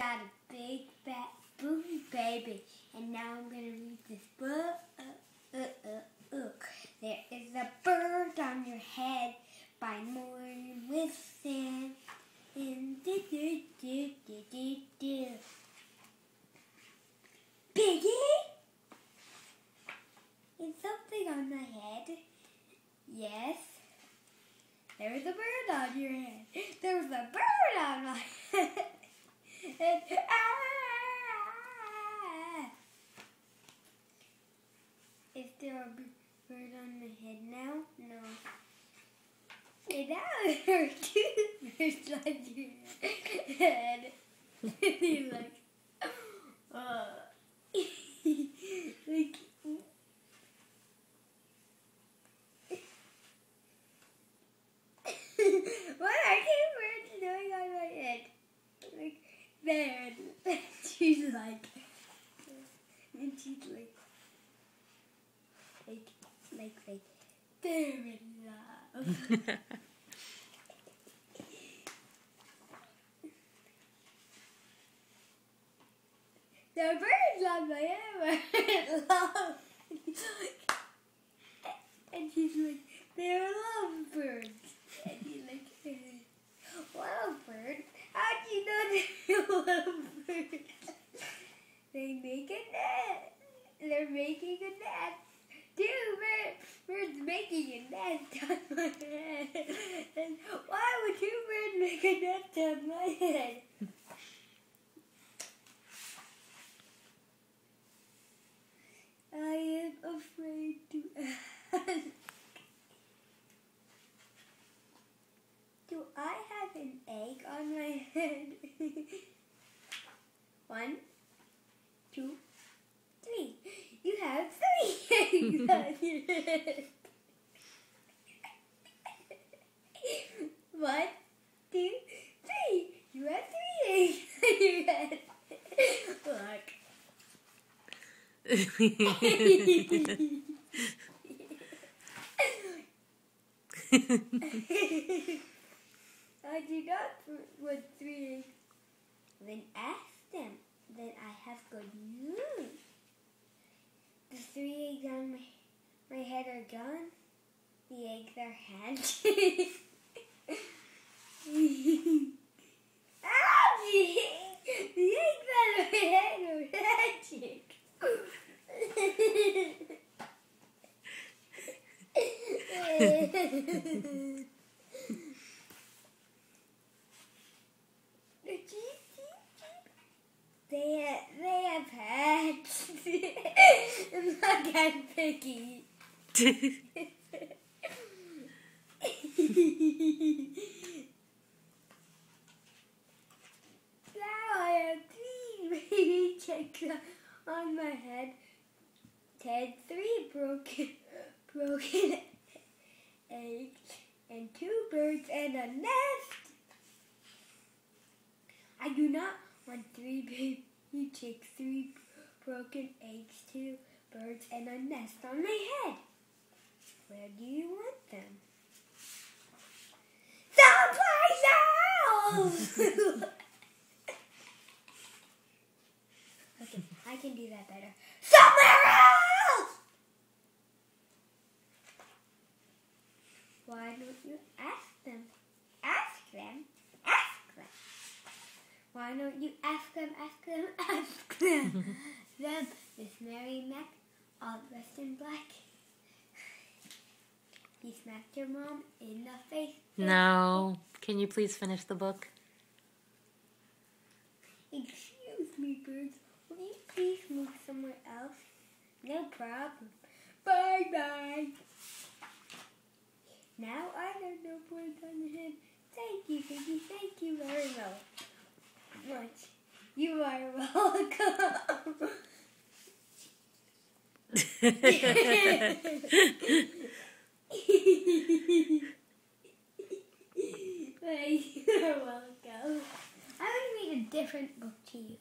got a big fat blue baby, and now I'm gonna read this book. There is a bird on your head by Morgan Wilson. Piggy? Is something on my head? Yes. There's a bird on your head. There's a bird on my head. And, Is there a bird on my head now? No. And now there are two birds on your head. And he's like, like, what are two birds doing on my head? Like, there. And she's like, they're in love. The birds on my head were in love. And she's like, they're lovebirds. And he's like, lovebird? How do you know they're lovebirds? They make a nest. They're making a nest. Two birds making a nest on my head. And why would two birds make a nest on my head? I am afraid to ask. Do I have an egg on my head? 1, 2, 3. You have 3 eggs on your head. 1, 2, 3. You have 3 eggs on your head. Look. I do not want 3 eggs. Then ask them. Then I have good news. The 3 eggs on my head are gone. The eggs are hatching. The eggs on my head are hatching. They have hatched. I'm not that picky. Now I have 3 baby chicks on my head. 3 broken eggs, and 2 birds and a nest. I do not want 3 baby chicks, 3 broken eggs, 2 birds, and a nest on my head. Where do you want them? Someplace else! Okay, I can do that better. Somewhere else! Why don't you ask them? Ask them? Ask them. Why don't you ask them, ask them, ask them? Them, Miss Mary Mac, all dressed in black. He smacked your mom in the face. No. Can you please finish the book? Excuse me, birds. Will you please move somewhere else? No problem. Bye-bye. Now I have no birds on the head. Thank you, Piggy. Thank you very much. You are welcome. You're welcome. I would read a different book to you.